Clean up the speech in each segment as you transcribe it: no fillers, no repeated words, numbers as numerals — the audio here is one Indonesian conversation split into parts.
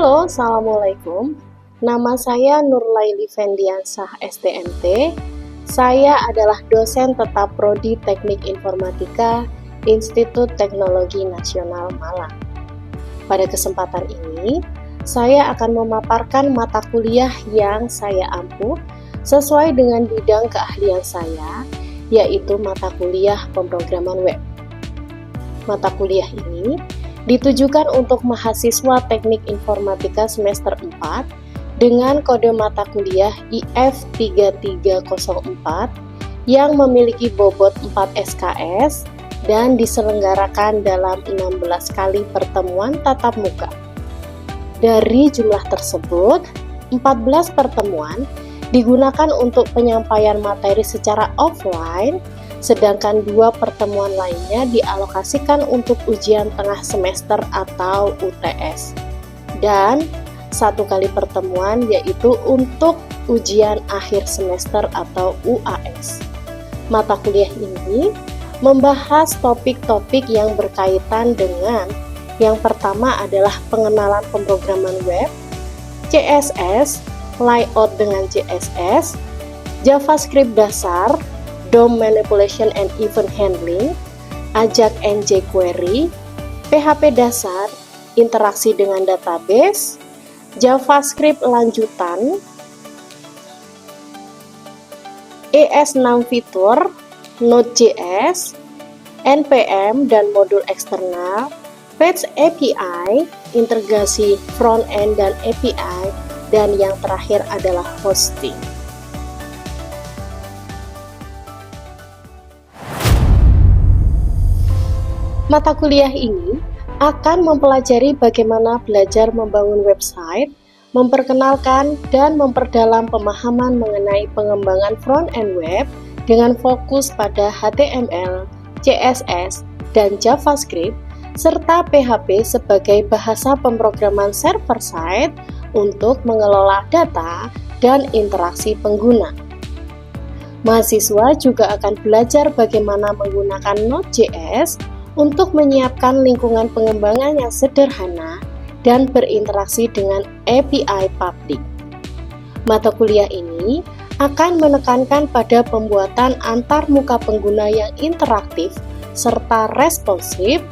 Halo, Assalamualaikum. Nama saya Nurlaili Fendiansah, STMT. Saya adalah dosen tetap Prodi Teknik Informatika Institut Teknologi Nasional Malang. Pada kesempatan ini, saya akan memaparkan mata kuliah yang saya ampuh sesuai dengan bidang keahlian saya, yaitu mata kuliah pemrograman web. Mata kuliah ini ditujukan untuk mahasiswa Teknik Informatika semester 4 dengan kode mata kuliah IF3304 yang memiliki bobot 4 SKS dan diselenggarakan dalam 16 kali pertemuan tatap muka. Dari jumlah tersebut, 14 pertemuan digunakan untuk penyampaian materi secara offline, sedangkan 2 pertemuan lainnya dialokasikan untuk ujian tengah semester atau UTS, dan 1 kali pertemuan yaitu untuk ujian akhir semester atau UAS. Mata kuliah ini membahas topik-topik yang berkaitan dengan yang pertama adalah pengenalan pemrograman web, CSS, layout dengan CSS, JavaScript dasar, DOM manipulation and event handling, AJAX and jQuery, PHP dasar, interaksi dengan database, JavaScript lanjutan, ES6 fitur, Node.js, NPM dan modul eksternal, Page API, integrasi front-end dan API, dan yang terakhir adalah hosting. Mata kuliah ini akan mempelajari bagaimana belajar membangun website, memperkenalkan dan memperdalam pemahaman mengenai pengembangan front-end web dengan fokus pada HTML, CSS, dan JavaScript, serta PHP sebagai bahasa pemrograman server-side untuk mengelola data dan interaksi pengguna. Mahasiswa juga akan belajar bagaimana menggunakan Node.js untuk menyiapkan lingkungan pengembangan yang sederhana dan berinteraksi dengan API publik. Mata kuliah ini akan menekankan pada pembuatan antarmuka pengguna yang interaktif serta responsif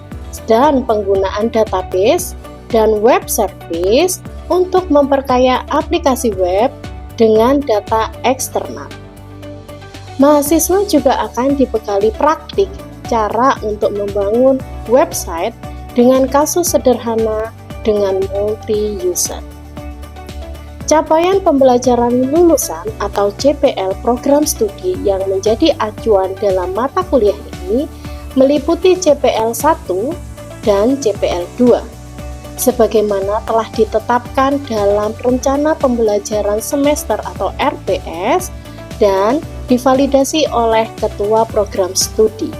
dan penggunaan database dan web service untuk memperkaya aplikasi web dengan data eksternal. Mahasiswa juga akan dibekali praktik cara untuk membangun website dengan kasus sederhana dengan multi-user. Capaian pembelajaran lulusan atau CPL program studi yang menjadi acuan dalam mata kuliah ini meliputi CPL 1 dan CPL 2, sebagaimana telah ditetapkan dalam rencana pembelajaran semester atau RPS dan divalidasi oleh ketua program studi.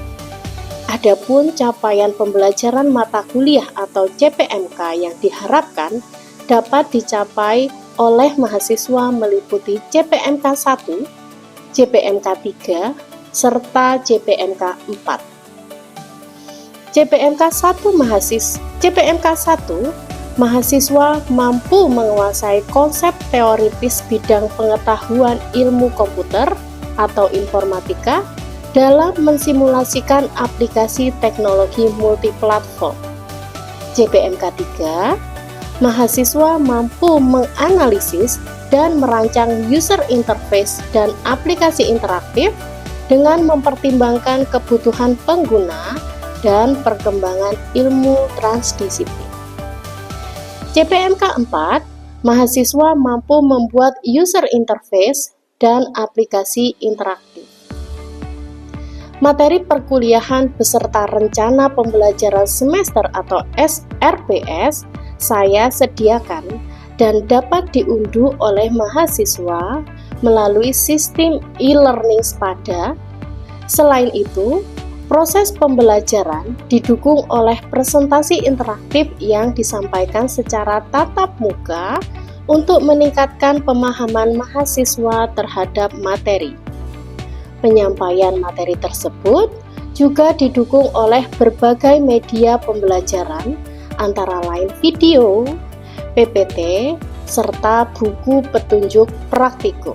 Adapun capaian pembelajaran mata kuliah atau CPMK yang diharapkan dapat dicapai oleh mahasiswa meliputi CPMK 1, CPMK 3, serta CPMK 4. CPMK 1 mahasiswa mampu menguasai konsep teoritis bidang pengetahuan ilmu komputer atau informatika dalam mensimulasikan aplikasi teknologi multiplatform. CPMK 3, mahasiswa mampu menganalisis dan merancang user interface dan aplikasi interaktif dengan mempertimbangkan kebutuhan pengguna dan perkembangan ilmu transdisiplin. CPMK 4, mahasiswa mampu membuat user interface dan aplikasi interaktif. Materi perkuliahan beserta rencana pembelajaran semester atau RPS saya sediakan dan dapat diunduh oleh mahasiswa melalui sistem e-learning Spada. Selain itu, proses pembelajaran didukung oleh presentasi interaktif yang disampaikan secara tatap muka untuk meningkatkan pemahaman mahasiswa terhadap materi. Penyampaian materi tersebut juga didukung oleh berbagai media pembelajaran, antara lain video, PPT, serta buku petunjuk praktikum.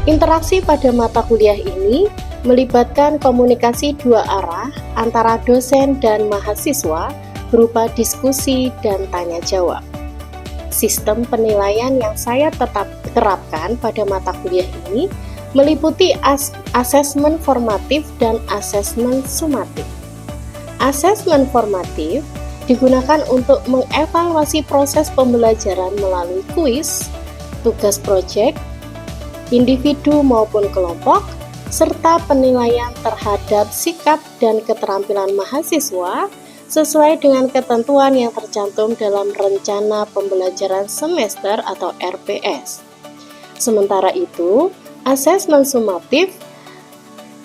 Interaksi pada mata kuliah ini melibatkan komunikasi dua arah antara dosen dan mahasiswa berupa diskusi dan tanya jawab. Sistem penilaian yang saya tetap terapkan pada mata kuliah ini meliputi asesmen formatif dan asesmen sumatif. Asesmen formatif digunakan untuk mengevaluasi proses pembelajaran melalui kuis, tugas proyek, individu maupun kelompok, serta penilaian terhadap sikap dan keterampilan mahasiswa sesuai dengan ketentuan yang tercantum dalam Rencana Pembelajaran Semester atau RPS. Sementara itu, asesmen sumatif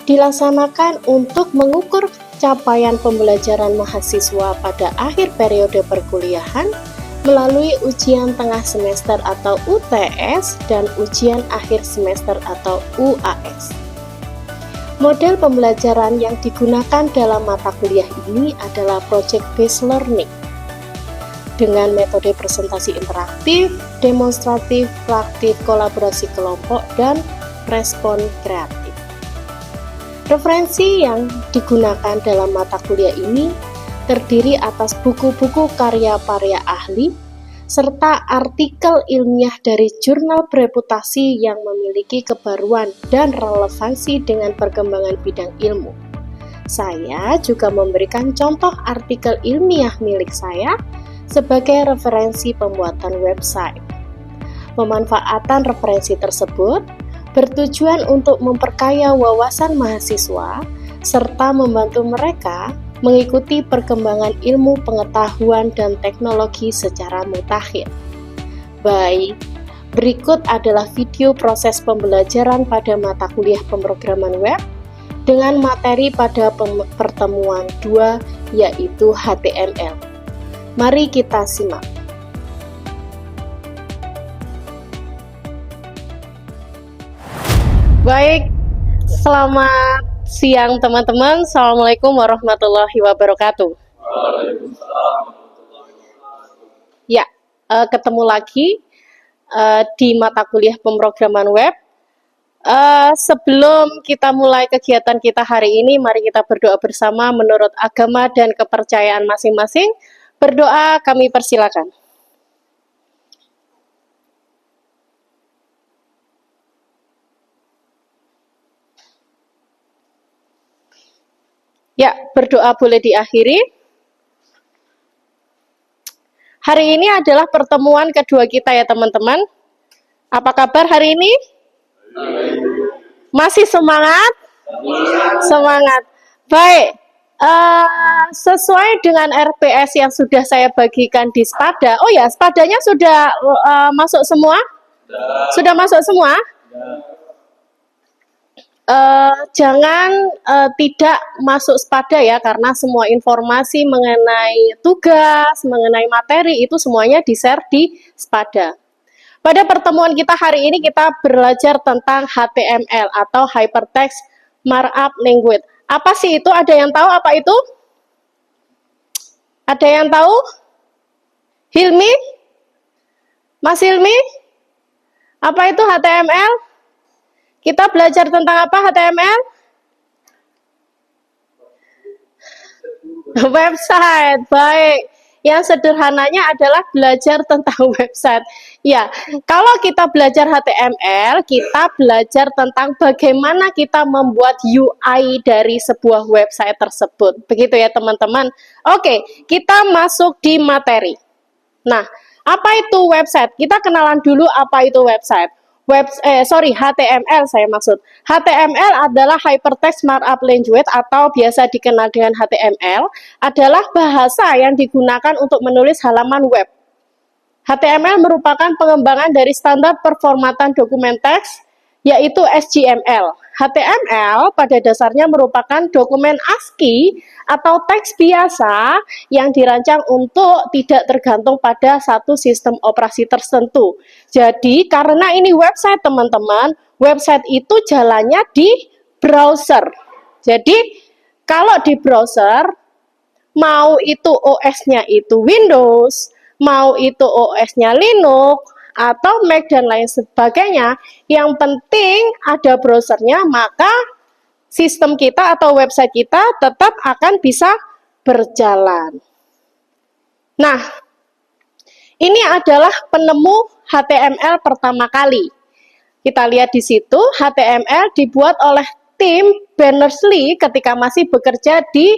dilaksanakan untuk mengukur capaian pembelajaran mahasiswa pada akhir periode perkuliahan melalui ujian tengah semester atau UTS dan ujian akhir semester atau UAS. Model pembelajaran yang digunakan dalam mata kuliah ini adalah project based learning dengan metode presentasi interaktif, demonstratif, praktik, kolaborasi kelompok, dan respon kreatif. Referensi yang digunakan dalam mata kuliah ini terdiri atas buku-buku karya-karya ahli, serta artikel ilmiah dari jurnal bereputasi yang memiliki kebaruan dan relevansi dengan perkembangan bidang ilmu. Saya juga memberikan contoh artikel ilmiah milik saya sebagai referensi pembuatan website. Pemanfaatan referensi tersebut bertujuan untuk memperkaya wawasan mahasiswa serta membantu mereka mengikuti perkembangan ilmu pengetahuan dan teknologi secara mutakhir. Baik, berikut adalah video proses pembelajaran pada mata kuliah pemrograman web dengan materi pada pertemuan 2 yaitu HTML. Mari kita simak. Baik, selamat siang teman-teman. Assalamualaikum warahmatullahi wabarakatuh. Ya, ketemu lagi di mata kuliah pemrograman web. Sebelum kita mulai kegiatan kita hari ini, mari kita berdoa bersama menurut agama dan kepercayaan masing-masing. Berdoa kami persilakan. Ya, berdoa boleh diakhiri. Hari ini adalah pertemuan kedua kita ya teman-teman. Apa kabar hari ini? Masih semangat? Semangat. Baik, sesuai dengan RPS yang sudah saya bagikan di Spada. Oh ya, Spadanya sudah masuk semua? Sudah masuk semua? Jangan tidak masuk Spada ya, karena semua informasi mengenai tugas, mengenai materi itu semuanya di-share di Spada. Pada pertemuan kita hari ini kita belajar tentang HTML atau Hypertext Markup Language. Apa sih itu? Ada yang tahu apa itu? Ada yang tahu? Hilmi? Mas Hilmi? Apa itu HTML? Kita belajar tentang apa HTML? Website, baik. Yang sederhananya adalah belajar tentang website. Ya, kalau kita belajar HTML, kita belajar tentang bagaimana kita membuat UI dari sebuah website tersebut. Begitu ya teman-teman. Oke, kita masuk di materi. Nah, apa itu website? Kita kenalan dulu apa itu website. HTML saya maksud. HTML adalah Hypertext Markup Language atau biasa dikenal dengan HTML, adalah bahasa yang digunakan untuk menulis halaman web. HTML merupakan pengembangan dari standar performatan dokumen teks, yaitu HTML. HTML pada dasarnya merupakan dokumen ASCII atau teks biasa yang dirancang untuk tidak tergantung pada satu sistem operasi tertentu. Jadi karena ini website teman-teman, website itu jalannya di browser. Jadi Kalau di browser, mau itu OS-nya itu Windows, mau itu OS-nya Linux, atau Mac dan lain sebagainya, yang penting ada browsernya, maka sistem kita atau website kita tetap akan bisa berjalan. Nah, ini adalah penemu HTML pertama kali. Kita lihat di situ, HTML dibuat oleh tim Berners-Lee ketika masih bekerja di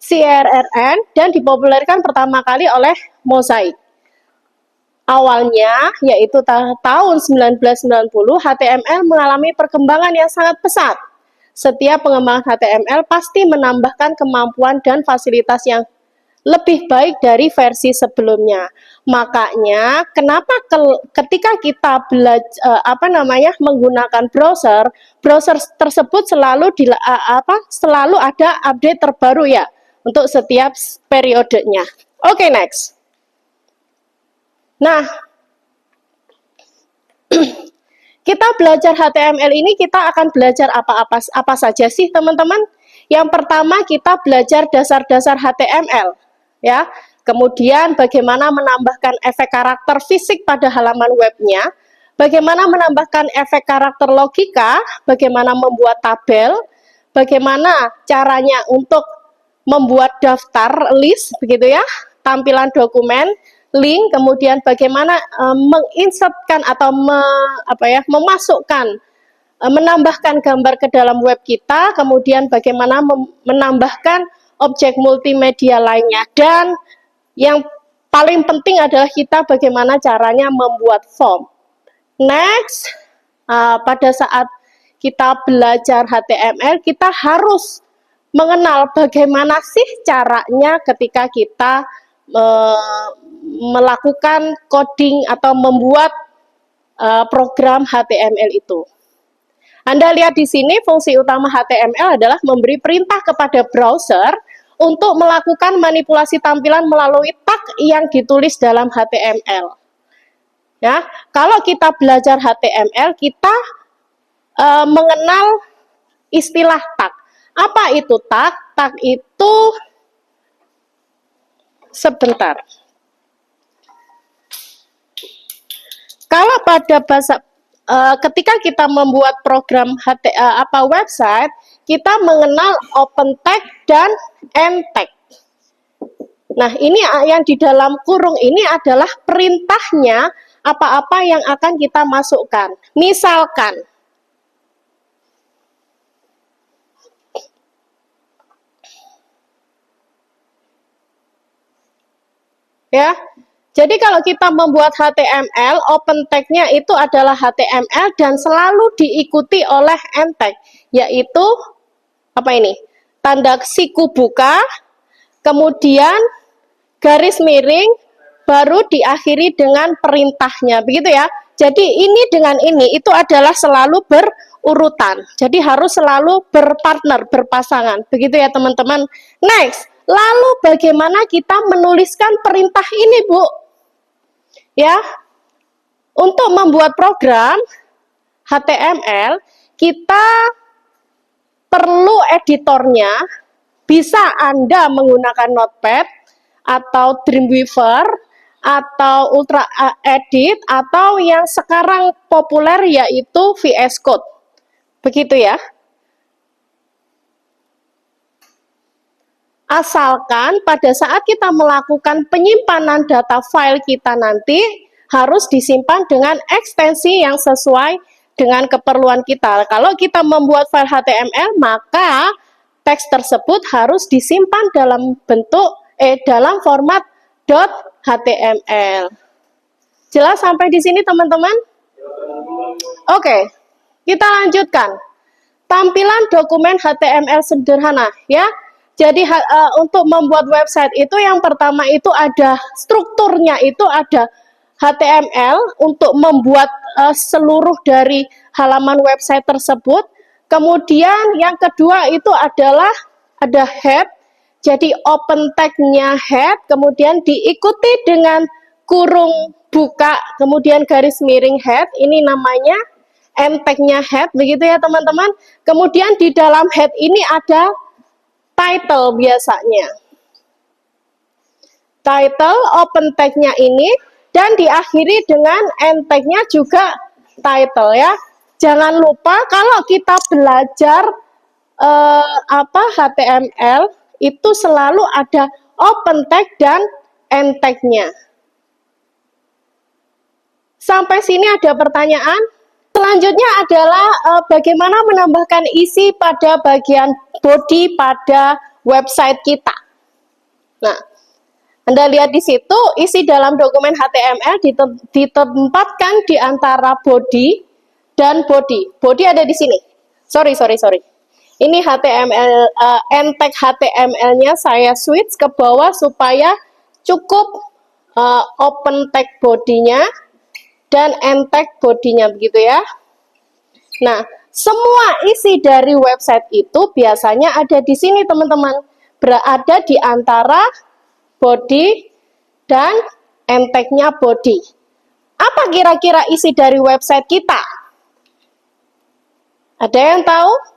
CRRN dan dipopulerkan pertama kali oleh Mosaic. Awalnya, yaitu tahun 1990, HTML mengalami perkembangan yang sangat pesat. Setiap pengembangan HTML pasti menambahkan kemampuan dan fasilitas yang lebih baik dari versi sebelumnya. Makanya, kenapa ketika kita menggunakan browser tersebut selalu ada update terbaru ya untuk setiap periodenya. Oke, next. Nah, kita belajar HTML ini, kita akan belajar apa saja sih, teman-teman? Yang pertama, kita belajar dasar-dasar HTML, ya. Kemudian bagaimana menambahkan efek karakter fisik pada halaman webnya, bagaimana menambahkan efek karakter logika, bagaimana membuat tabel, bagaimana caranya untuk membuat daftar list, begitu ya, tampilan dokumen, link, kemudian bagaimana menginsertkan atau memasukkan, menambahkan gambar ke dalam web kita, kemudian bagaimana menambahkan objek multimedia lainnya, dan yang paling penting adalah kita bagaimana caranya membuat form. Next, pada saat kita belajar HTML, kita harus mengenal bagaimana sih caranya ketika kita melakukan coding atau membuat program HTML itu. Anda lihat di sini, fungsi utama HTML adalah memberi perintah kepada browser untuk melakukan manipulasi tampilan melalui tag yang ditulis dalam HTML. Ya, kalau kita belajar HTML, kita mengenal istilah tag. Apa itu tag? Tag itu, sebentar. Kalau pada bahasa ketika kita membuat program website, kita mengenal open tag dan end tag. Nah, ini yang di dalam kurung ini adalah perintahnya apa-apa yang akan kita masukkan. Misalkan, ya, jadi kalau kita membuat HTML, open tag-nya itu adalah HTML dan selalu diikuti oleh end tag, yaitu apa ini? Tanda siku buka, kemudian garis miring, baru diakhiri dengan perintahnya, begitu ya. Jadi ini dengan ini itu adalah selalu berurutan. Jadi harus selalu berpartner, berpasangan, begitu ya teman-teman. Next, lalu bagaimana kita menuliskan perintah ini, Bu? Ya, untuk membuat program HTML, kita perlu editornya. Bisa Anda menggunakan Notepad atau Dreamweaver atau Ultra Edit atau yang sekarang populer yaitu VS Code. Begitu ya. Asalkan pada saat kita melakukan penyimpanan data file kita nanti harus disimpan dengan ekstensi yang sesuai dengan keperluan kita. Kalau kita membuat file HTML, maka teks tersebut harus disimpan dalam bentuk dalam format .html. Jelas sampai di sini, teman-teman? Oke, kita lanjutkan. Tampilan dokumen HTML sederhana, ya. Jadi untuk membuat website itu yang pertama itu ada strukturnya, itu ada HTML untuk membuat seluruh dari halaman website tersebut. Kemudian yang kedua itu adalah ada head, jadi open tag-nya head, kemudian diikuti dengan kurung buka, kemudian garis miring head, ini namanya end tag-nya head, begitu ya teman-teman. Kemudian di dalam head ini ada title biasanya. Title open tag-nya ini, dan diakhiri dengan end tag-nya juga title ya. Jangan lupa kalau kita belajar HTML itu selalu ada open tag dan end tag-nya. Sampai sini ada pertanyaan? Selanjutnya adalah bagaimana menambahkan isi pada bagian body pada website kita. Nah, Anda lihat di situ isi dalam dokumen HTML ditempatkan di antara body dan body. Body ada di sini. Sorry. Ini HTML, end tag HTML-nya saya switch ke bawah supaya cukup open tag body-nya dan end tag body-nya, begitu ya. Nah, semua isi dari website itu biasanya ada di sini teman-teman. Berada di antara body dan end tag-nya body. Apa kira-kira isi dari website kita? Ada yang tahu?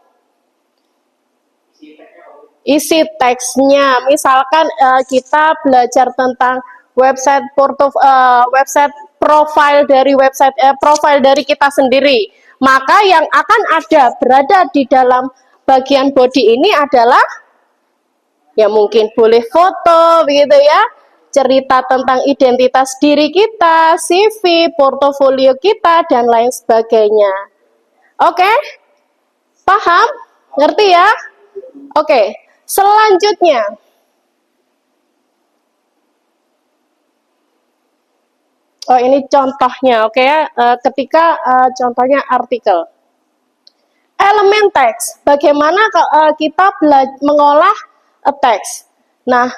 Isi teksnya, misalkan kita belajar tentang website profile dari kita sendiri, maka yang akan berada di dalam bagian body ini adalah ya mungkin boleh foto begitu ya, cerita tentang identitas diri kita, CV, portofolio kita, dan lain sebagainya. Oke? Paham? Ngerti ya? Oke, selanjutnya. Oh, ini contohnya, oke ya. Ketika contohnya artikel. Elemen teks. Bagaimana kita mengolah teks. Nah,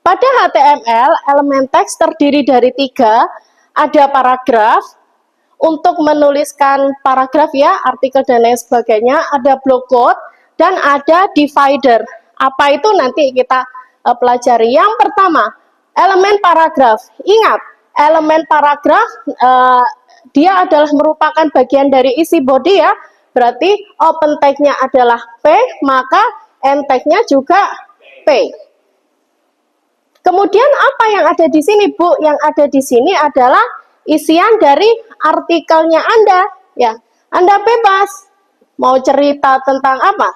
pada HTML, elemen teks terdiri dari 3. Ada paragraf, untuk menuliskan paragraf ya, artikel dan lain sebagainya. Ada block quote, dan ada divider. Apa itu nanti kita pelajari. Yang pertama, elemen paragraf. Ingat, elemen paragraf dia adalah merupakan bagian dari isi body ya. Berarti open tag-nya adalah P, maka end tag-nya juga P. Kemudian apa yang ada di sini, Bu? Yang ada di sini adalah isian dari artikelnya Anda. Ya, Anda bebas mau cerita tentang apa?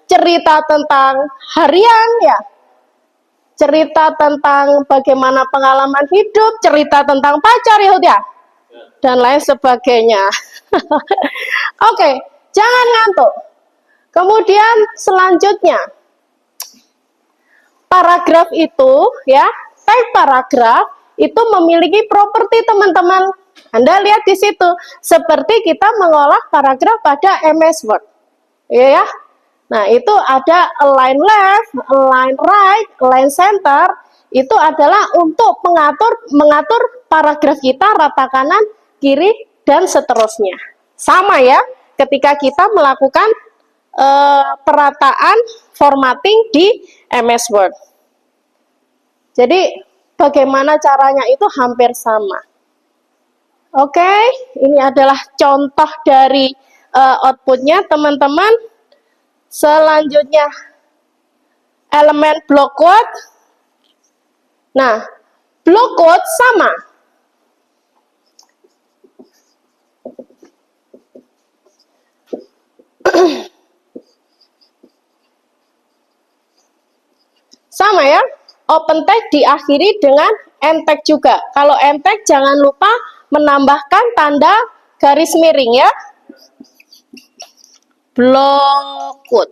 Cerita tentang harian ya. Cerita tentang bagaimana pengalaman hidup, cerita tentang pacar ya, dan lain sebagainya. Oke, jangan ngantuk. Kemudian selanjutnya, paragraf itu ya, tag paragraf itu memiliki properti teman-teman. Anda lihat di situ, seperti kita mengolah paragraf pada MS Word, ya. Nah, itu ada align left, align right, align center. Itu adalah untuk mengatur paragraf kita rata kanan, kiri, dan seterusnya. Sama ya, ketika kita melakukan perataan formatting di MS Word. Jadi, bagaimana caranya itu hampir sama. Oke, ini adalah contoh dari outputnya, teman-teman. Selanjutnya, elemen block quote. Nah, block quote sama. Sama ya, open tag diakhiri dengan end tag juga. Kalau end tag jangan lupa menambahkan tanda garis miring ya. Block quote.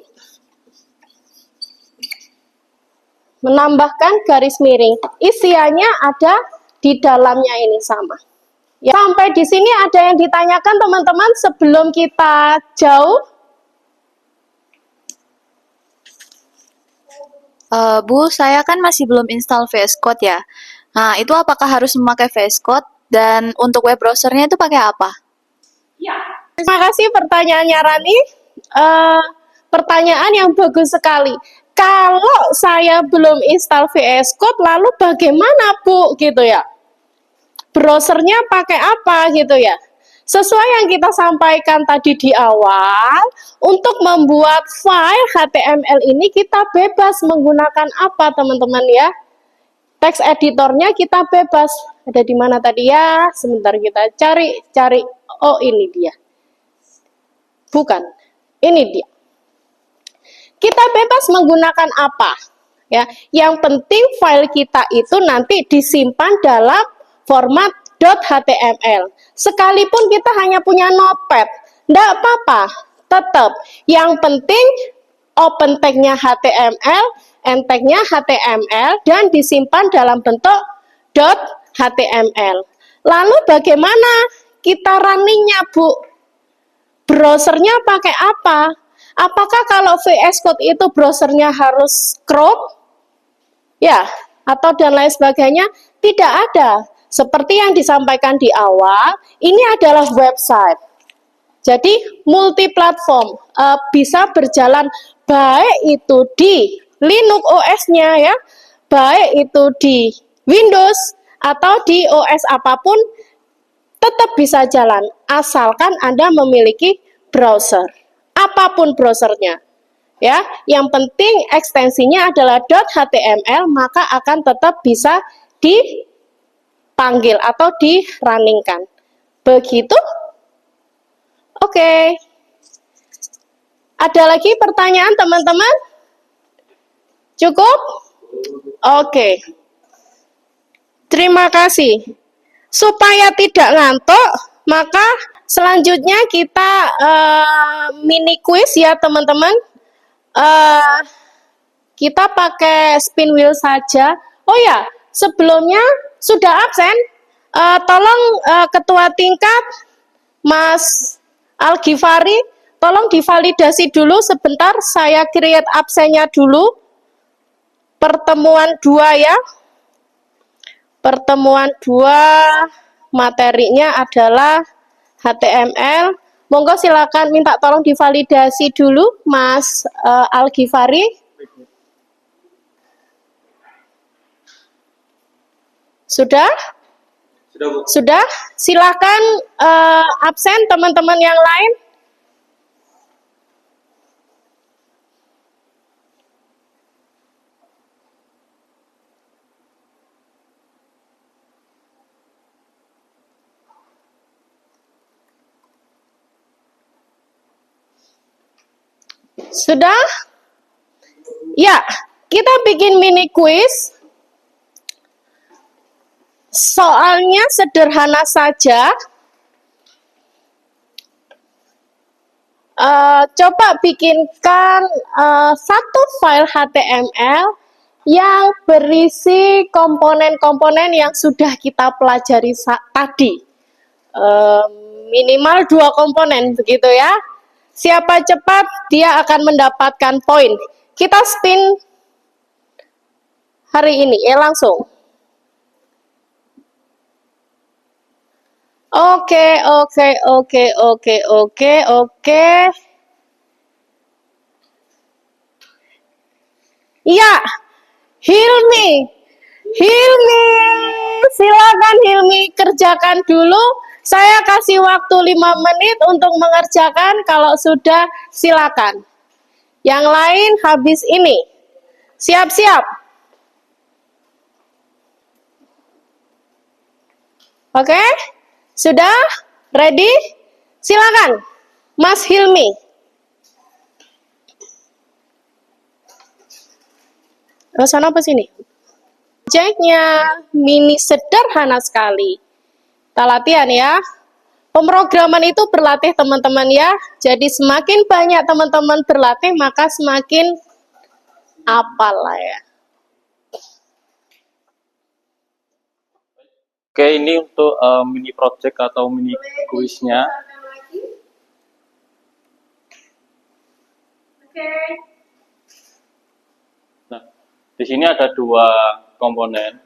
Menambahkan garis miring. Isiannya ada di dalamnya ini sama. Ya, sampai di sini ada yang ditanyakan teman-teman sebelum kita jauh? Bu, saya kan masih belum install VS Code ya. Nah, itu apakah harus memakai VS Code? Dan untuk web browsernya itu pakai apa? Ya. Terima kasih pertanyaannya Rani. Pertanyaan yang bagus sekali. Kalau saya belum install VS Code, lalu bagaimana Bu? Gitu ya. Browsernya pakai apa gitu ya. Sesuai yang kita sampaikan tadi di awal, untuk membuat file HTML ini kita bebas menggunakan apa teman-teman ya? Teks editornya kita bebas. Ada di mana tadi ya? Sebentar kita cari. Oh, ini dia. Bukan. Ini dia. Kita bebas menggunakan apa? Ya, yang penting file kita itu nanti disimpan dalam format .html. Sekalipun kita hanya punya notepad, enggak apa-apa. Tetap yang penting open tag-nya HTML, end tag-nya HTML dan disimpan dalam bentuk .html. Lalu bagaimana kita runningnya, Bu? Browsernya pakai apa? Apakah kalau VS Code itu browsernya harus Chrome? Ya, atau dan lain sebagainya? Tidak ada. Seperti yang disampaikan di awal, ini adalah website. Jadi multi-platform, bisa berjalan baik itu di Linux OS-nya ya, baik itu di Windows atau di OS apapun, tetap bisa jalan asalkan Anda memiliki browser, apapun browsernya. Ya, yang penting ekstensinya adalah .html, maka akan tetap bisa dipanggil atau di-runningkan. Begitu? Oke. Ada lagi pertanyaan teman-teman? Cukup? Oke. Terima kasih. Supaya tidak ngantuk, maka selanjutnya kita mini quiz ya teman-teman. Kita pakai spin wheel saja. Oh ya, sebelumnya sudah absen. Tolong ketua tingkat Mas Al-Ghifari, tolong divalidasi dulu sebentar, saya create absennya dulu. Pertemuan 2 ya. Pertemuan 2 materinya adalah HTML. Monggo silakan minta tolong divalidasi dulu Mas Al-Ghifari. Sudah? Sudah? Silakan absen teman-teman yang lain. Sudah? Ya, kita bikin mini quiz. Soalnya sederhana saja. Coba bikinkan satu file HTML yang berisi komponen-komponen yang sudah kita pelajari tadi. Minimal 2 komponen, begitu ya. Siapa cepat, dia akan mendapatkan poin. Kita spin hari ini, langsung. Oke. Ya, Hilmi, silakan Hilmi kerjakan dulu. Saya kasih waktu 5 menit untuk mengerjakan. Kalau sudah, silakan. Yang lain habis ini. Siap-siap. Oke? Sudah? Ready? Silakan. Mas Hilmi. Sana apa sini? Project-nya mini sederhana sekali. Kita latihan ya. Pemrograman itu berlatih teman-teman ya. Jadi semakin banyak teman-teman berlatih, maka semakin apal lah ya. Oke, ini untuk mini project atau mini kuisnya. Nah, di sini ada 2 komponen.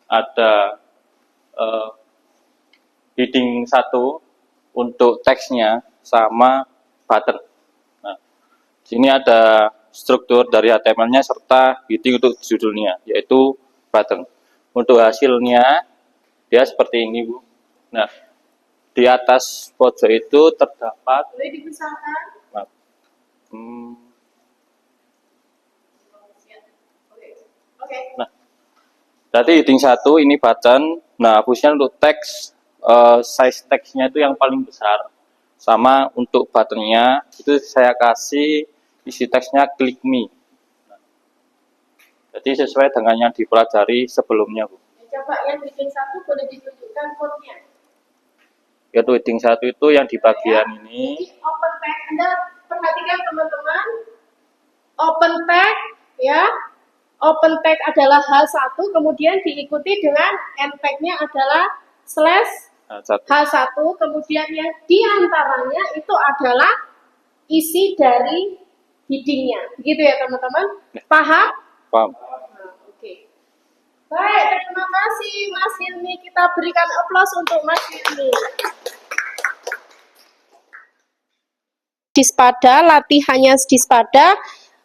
Ada heading 1 untuk teksnya sama button. Nah, di sini ada struktur dari HTML-nya serta heading untuk judulnya, yaitu button. Untuk hasilnya dia seperti ini, Bu. Nah, di atas pojok itu terdapat Boleh dibesarkan? Oke. Nah, berarti heading 1 ini button. Nah, fungsinya untuk teks, size teksnya itu yang paling besar. Sama untuk buttonnya itu saya kasih isi teksnya click me. Nah, jadi sesuai dengan yang dipelajari sebelumnya, Bu. Coba yang heading 1 boleh ditunjukkan code-nya. Yaitu heading 1 itu yang di bagian ini. Jadi open tag, Anda perhatikan teman-teman. Open tag ya. Open tag adalah H1, kemudian diikuti dengan end tag-nya adalah slash H1, kemudian yang diantaranya itu adalah isi dari heading-nya. Begitu ya teman-teman? Paham? Paham. Nah, oke. Baik, terima kasih Mas Hilmi. Kita berikan aplaus untuk Mas Hilmi. Dispada, latihannya dispada.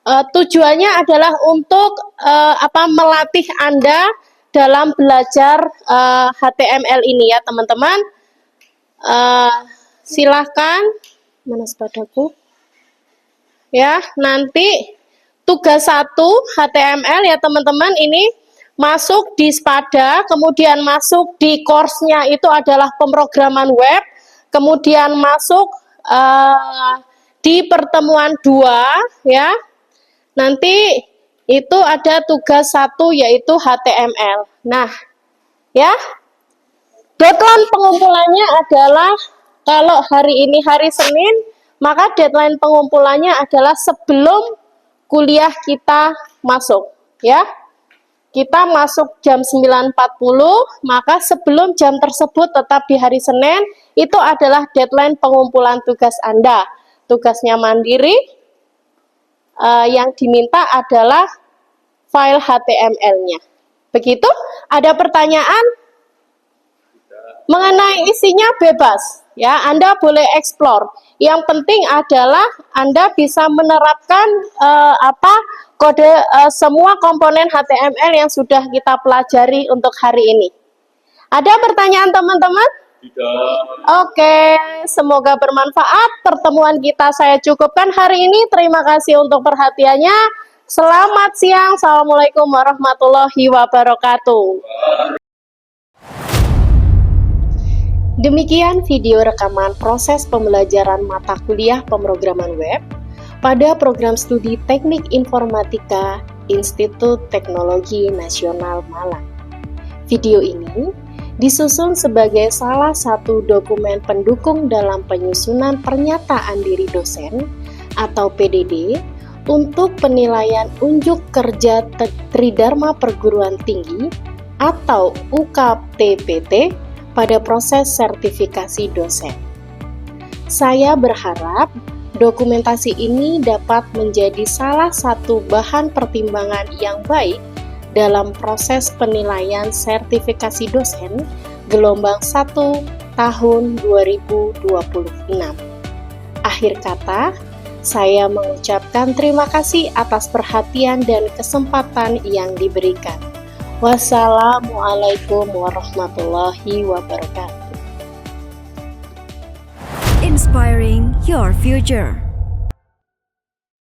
Tujuannya adalah untuk melatih Anda dalam belajar HTML ini ya teman-teman. Silahkan, mana sepadaku? Ya, nanti tugas 1 HTML ya teman-teman, ini masuk di Spada, kemudian masuk di course-nya itu adalah pemrograman web, kemudian masuk di pertemuan 2 ya. Nanti itu ada tugas 1 yaitu HTML. Nah, ya. Deadline pengumpulannya adalah kalau hari ini hari Senin, maka deadline pengumpulannya adalah sebelum kuliah kita masuk, ya. Kita masuk jam 9.40, maka sebelum jam tersebut tetap di hari Senin, itu adalah deadline pengumpulan tugas Anda. Tugasnya mandiri, yang diminta adalah file HTML-nya. Begitu? Ada pertanyaan? Mengenai isinya bebas, ya. Anda boleh explore. Yang penting adalah Anda bisa menerapkan kode semua komponen HTML yang sudah kita pelajari untuk hari ini. Ada pertanyaan teman-teman? Oke, semoga bermanfaat. Pertemuan kita saya cukupkan hari ini. Terima kasih untuk perhatiannya. Selamat siang. Assalamualaikum warahmatullahi wabarakatuh. Demikian video rekaman proses pembelajaran mata kuliah pemrograman web pada program studi Teknik Informatika Institut Teknologi Nasional Malang. Video ini disusun sebagai salah satu dokumen pendukung dalam penyusunan pernyataan diri dosen atau PDD untuk penilaian unjuk kerja Tridharma Perguruan Tinggi atau UKTPT pada proses sertifikasi dosen. Saya berharap dokumentasi ini dapat menjadi salah satu bahan pertimbangan yang baik dalam proses penilaian sertifikasi dosen gelombang 1 tahun 2026. Akhir kata, saya mengucapkan terima kasih atas perhatian dan kesempatan yang diberikan. Wassalamualaikum warahmatullahi wabarakatuh. Inspiring your future.